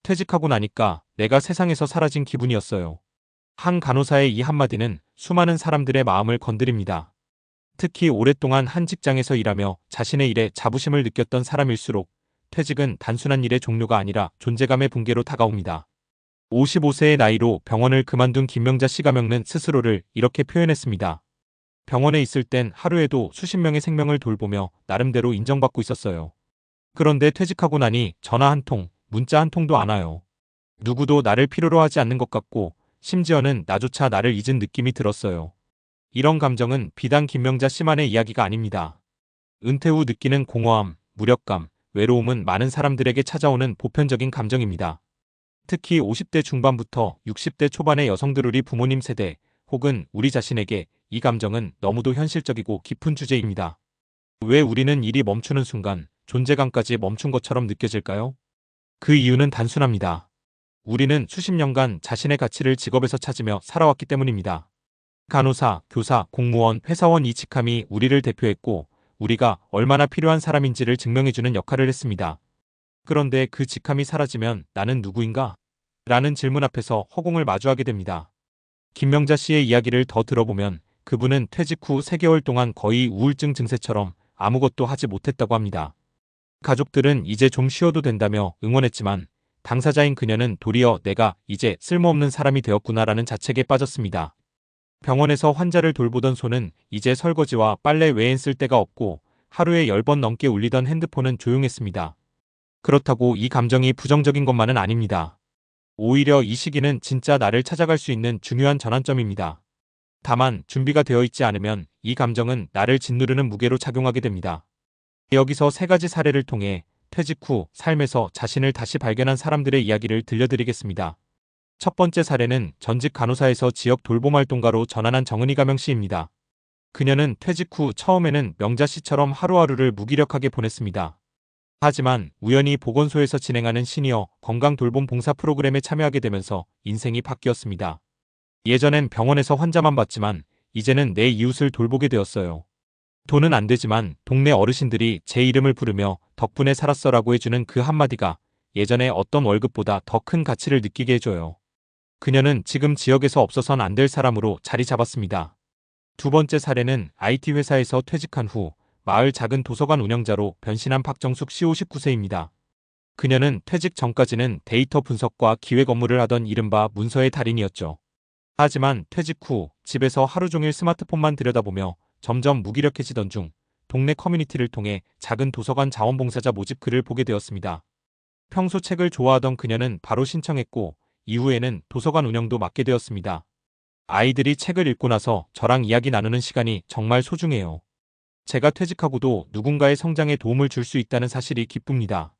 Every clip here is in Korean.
퇴직하고 나니까 내가 세상에서 사라진 기분이었어요. 한 간호사의 이 한마디는 수많은 사람들의 마음을 건드립니다. 특히 오랫동안 한 직장에서 일하며 자신의 일에 자부심을 느꼈던 사람일수록 퇴직은 단순한 일의 종료가 아니라 존재감의 붕괴로 다가옵니다. 55세의 나이로 병원을 그만둔 김명자 씨가명는 스스로를 이렇게 표현했습니다. 병원에 있을 땐 하루에도 수십 명의 생명을 돌보며 나름대로 인정받고 있었어요. 그런데 퇴직하고 나니 전화 한 통, 문자 한 통도 안 와요. 누구도 나를 필요로 하지 않는 것 같고 심지어는 나조차 나를 잊은 느낌이 들었어요. 이런 감정은 비단 김명자 씨만의 이야기가 아닙니다. 은퇴 후 느끼는 공허함, 무력감, 외로움은 많은 사람들에게 찾아오는 보편적인 감정입니다. 특히 50대 중반부터 60대 초반의 여성들 우리 부모님 세대 혹은 우리 자신에게 이 감정은 너무도 현실적이고 깊은 주제입니다. 왜 우리는 일이 멈추는 순간 존재감까지 멈춘 것처럼 느껴질까요? 그 이유는 단순합니다. 우리는 수십 년간 자신의 가치를 직업에서 찾으며 살아왔기 때문입니다. 간호사, 교사, 공무원, 회사원 이 직함이 우리를 대표했고 우리가 얼마나 필요한 사람인지를 증명해주는 역할을 했습니다. 그런데 그 직함이 사라지면 나는 누구인가? 라는 질문 앞에서 허공을 마주하게 됩니다. 김명자 씨의 이야기를 더 들어보면 그분은 퇴직 후 3개월 동안 거의 우울증 증세처럼 아무것도 하지 못했다고 합니다. 가족들은 이제 좀 쉬어도 된다며 응원했지만 당사자인 그녀는 도리어 내가 이제 쓸모없는 사람이 되었구나라는 자책에 빠졌습니다. 병원에서 환자를 돌보던 손은 이제 설거지와 빨래 외엔 쓸 데가 없고 하루에 10번 넘게 울리던 핸드폰은 조용했습니다. 그렇다고 이 감정이 부정적인 것만은 아닙니다. 오히려 이 시기는 진짜 나를 찾아갈 수 있는 중요한 전환점입니다. 다만 준비가 되어 있지 않으면 이 감정은 나를 짓누르는 무게로 작용하게 됩니다. 여기서 3가지 사례를 통해 퇴직 후 삶에서 자신을 다시 발견한 사람들의 이야기를 들려드리겠습니다. 첫 번째 사례는 전직 간호사에서 지역 돌봄활동가로 전환한 정은희 가명 씨입니다. 그녀는 퇴직 후 처음에는 명자 씨처럼 하루하루를 무기력하게 보냈습니다. 하지만 우연히 보건소에서 진행하는 시니어 건강돌봄 봉사 프로그램에 참여하게 되면서 인생이 바뀌었습니다. 예전엔 병원에서 환자만 봤지만 이제는 내 이웃을 돌보게 되었어요. 돈은 안 되지만 동네 어르신들이 제 이름을 부르며 덕분에 살았어라고 해주는 그 한마디가 예전에 어떤 월급보다 더 큰 가치를 느끼게 해줘요. 그녀는 지금 지역에서 없어선 안 될 사람으로 자리 잡았습니다. 두 번째 사례는 IT 회사에서 퇴직한 후 마을 작은 도서관 운영자로 변신한 박정숙 씨 59세입니다. 그녀는 퇴직 전까지는 데이터 분석과 기획 업무를 하던 이른바 문서의 달인이었죠. 하지만 퇴직 후 집에서 하루 종일 스마트폰만 들여다보며 점점 무기력해지던 중 동네 커뮤니티를 통해 작은 도서관 자원봉사자 모집 글을 보게 되었습니다. 평소 책을 좋아하던 그녀는 바로 신청했고 이후에는 도서관 운영도 맡게 되었습니다. 아이들이 책을 읽고 나서 저랑 이야기 나누는 시간이 정말 소중해요. 제가 퇴직하고도 누군가의 성장에 도움을 줄 수 있다는 사실이 기쁩니다.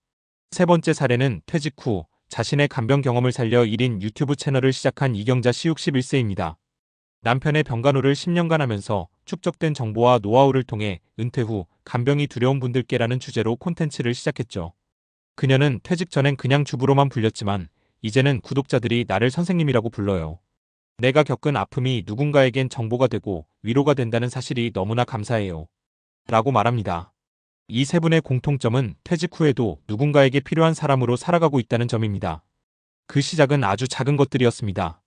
세 번째 사례는 퇴직 후 자신의 간병 경험을 살려 1인 유튜브 채널을 시작한 이경자 씨 61세입니다. 남편의 병간호를 10년간 하면서 축적된 정보와 노하우를 통해 은퇴 후 간병이 두려운 분들께라는 주제로 콘텐츠를 시작했죠. 그녀는 퇴직 전엔 그냥 주부로만 불렸지만 이제는 구독자들이 나를 선생님이라고 불러요. 내가 겪은 아픔이 누군가에겐 정보가 되고 위로가 된다는 사실이 너무나 감사해요. 라고 말합니다. 이 세 분의 공통점은 퇴직 후에도 누군가에게 필요한 사람으로 살아가고 있다는 점입니다. 그 시작은 아주 작은 것들이었습니다.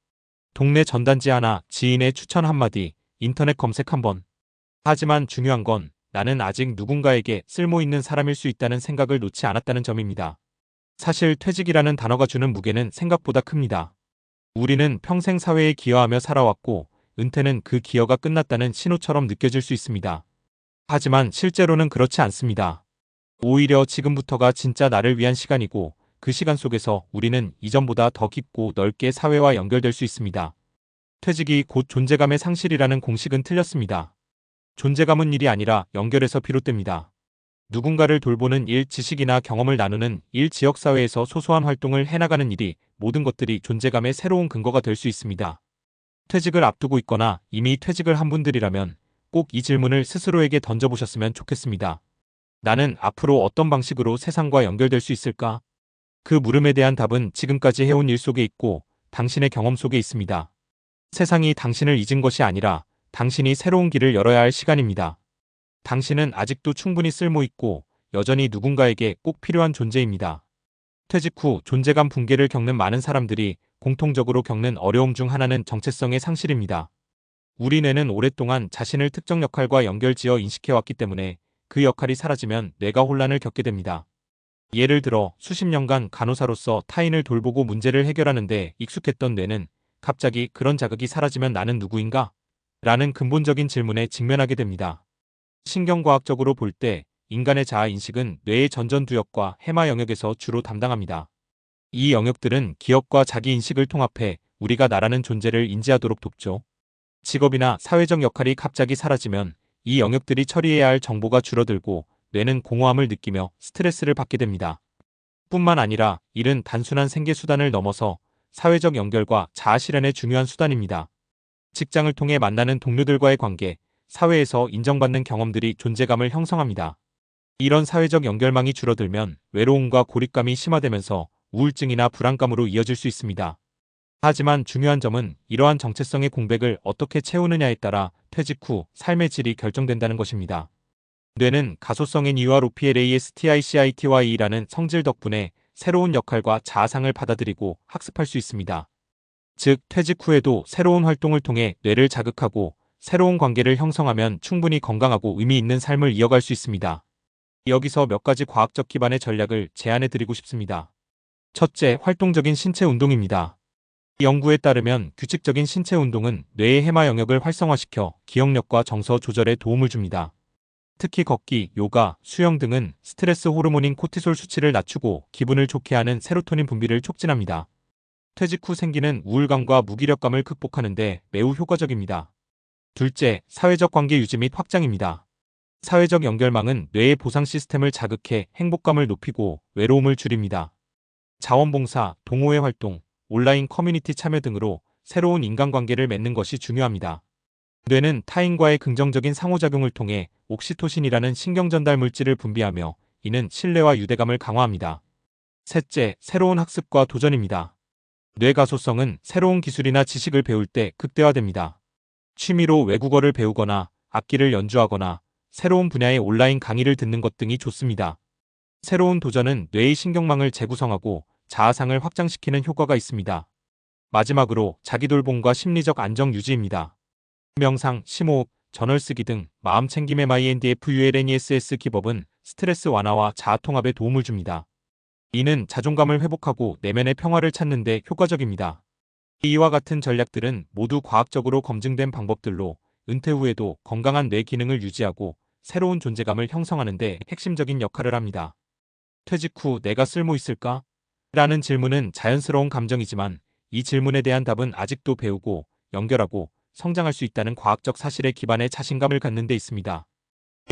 동네 전단지 하나, 지인의 추천 한마디, 인터넷 검색 한번. 하지만 중요한 건 나는 아직 누군가에게 쓸모있는 사람일 수 있다는 생각을 놓지 않았다는 점입니다. 사실 퇴직이라는 단어가 주는 무게는 생각보다 큽니다. 우리는 평생 사회에 기여하며 살아왔고 은퇴는 그 기여가 끝났다는 신호처럼 느껴질 수 있습니다. 하지만 실제로는 그렇지 않습니다. 오히려 지금부터가 진짜 나를 위한 시간이고 그 시간 속에서 우리는 이전보다 더 깊고 넓게 사회와 연결될 수 있습니다. 퇴직이 곧 존재감의 상실이라는 공식은 틀렸습니다. 존재감은 일이 아니라 연결에서 비롯됩니다. 누군가를 돌보는 일, 지식이나 경험을 나누는 일, 지역사회에서 소소한 활동을 해나가는 일이 모든 것들이 존재감의 새로운 근거가 될 수 있습니다. 퇴직을 앞두고 있거나 이미 퇴직을 한 분들이라면 꼭 이 질문을 스스로에게 던져보셨으면 좋겠습니다. 나는 앞으로 어떤 방식으로 세상과 연결될 수 있을까? 그 물음에 대한 답은 지금까지 해온 일 속에 있고 당신의 경험 속에 있습니다. 세상이 당신을 잊은 것이 아니라 당신이 새로운 길을 열어야 할 시간입니다. 당신은 아직도 충분히 쓸모있고 여전히 누군가에게 꼭 필요한 존재입니다. 퇴직 후 존재감 붕괴를 겪는 많은 사람들이 공통적으로 겪는 어려움 중 하나는 정체성의 상실입니다. 우리 뇌는 오랫동안 자신을 특정 역할과 연결지어 인식해왔기 때문에 그 역할이 사라지면 뇌가 혼란을 겪게 됩니다. 예를 들어 수십 년간 간호사로서 타인을 돌보고 문제를 해결하는 데 익숙했던 뇌는 갑자기 그런 자극이 사라지면 나는 누구인가? 라는 근본적인 질문에 직면하게 됩니다. 신경과학적으로 볼 때 인간의 자아인식은 뇌의 전전두엽과 해마 영역에서 주로 담당합니다. 이 영역들은 기억과 자기인식을 통합해 우리가 나라는 존재를 인지하도록 돕죠. 직업이나 사회적 역할이 갑자기 사라지면 이 영역들이 처리해야 할 정보가 줄어들고 뇌는 공허함을 느끼며 스트레스를 받게 됩니다. 뿐만 아니라 이는 단순한 생계수단을 넘어서 사회적 연결과 자아실현의 중요한 수단입니다. 직장을 통해 만나는 동료들과의 관계, 사회에서 인정받는 경험들이 존재감을 형성합니다. 이런 사회적 연결망이 줄어들면 외로움과 고립감이 심화되면서 우울증이나 불안감으로 이어질 수 있습니다. 하지만 중요한 점은 이러한 정체성의 공백을 어떻게 채우느냐에 따라 퇴직 후 삶의 질이 결정된다는 것입니다. 뇌는 가소성 NEUROPLASTICITY라는 성질 덕분에 새로운 역할과 자아상을 받아들이고 학습할 수 있습니다. 즉, 퇴직 후에도 새로운 활동을 통해 뇌를 자극하고 새로운 관계를 형성하면 충분히 건강하고 의미 있는 삶을 이어갈 수 있습니다. 여기서 몇 가지 과학적 기반의 전략을 제안해 드리고 싶습니다. 첫째, 활동적인 신체 운동입니다. 연구에 따르면 규칙적인 신체 운동은 뇌의 해마 영역을 활성화시켜 기억력과 정서 조절에 도움을 줍니다. 특히 걷기, 요가, 수영 등은 스트레스 호르몬인 코티솔 수치를 낮추고 기분을 좋게 하는 세로토닌 분비를 촉진합니다. 퇴직 후 생기는 우울감과 무기력감을 극복하는 데 매우 효과적입니다. 둘째, 사회적 관계 유지 및 확장입니다. 사회적 연결망은 뇌의 보상 시스템을 자극해 행복감을 높이고 외로움을 줄입니다. 자원봉사, 동호회 활동, 온라인 커뮤니티 참여 등으로 새로운 인간관계를 맺는 것이 중요합니다. 뇌는 타인과의 긍정적인 상호작용을 통해 옥시토신이라는 신경전달 물질을 분비하며 이는 신뢰와 유대감을 강화합니다. 셋째, 새로운 학습과 도전입니다. 뇌 가소성은 새로운 기술이나 지식을 배울 때 극대화됩니다. 취미로 외국어를 배우거나 악기를 연주하거나 새로운 분야의 온라인 강의를 듣는 것 등이 좋습니다. 새로운 도전은 뇌의 신경망을 재구성하고 자아상을 확장시키는 효과가 있습니다. 마지막으로 자기돌봄과 심리적 안정 유지입니다. 명상, 심호흡, 저널 쓰기 등 마음 챙김의 MINDFULNESS 기법은 스트레스 완화와 자아 통합에 도움을 줍니다. 이는 자존감을 회복하고 내면의 평화를 찾는 데 효과적입니다. 이와 같은 전략들은 모두 과학적으로 검증된 방법들로 은퇴 후에도 건강한 뇌 기능을 유지하고 새로운 존재감을 형성하는 데 핵심적인 역할을 합니다. 퇴직 후 내가 쓸모 있을까? 라는 질문은 자연스러운 감정이지만 이 질문에 대한 답은 아직도 배우고 연결하고 성장할 수 있다는 과학적 사실에 기반해 자신감을 갖는 데 있습니다.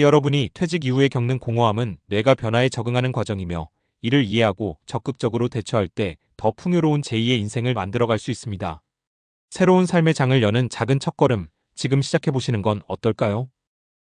여러분이 퇴직 이후에 겪는 공허함은 뇌가 변화에 적응하는 과정이며 이를 이해하고 적극적으로 대처할 때 더 풍요로운 제2의 인생을 만들어갈 수 있습니다. 새로운 삶의 장을 여는 작은 첫걸음, 지금 시작해보시는 건 어떨까요?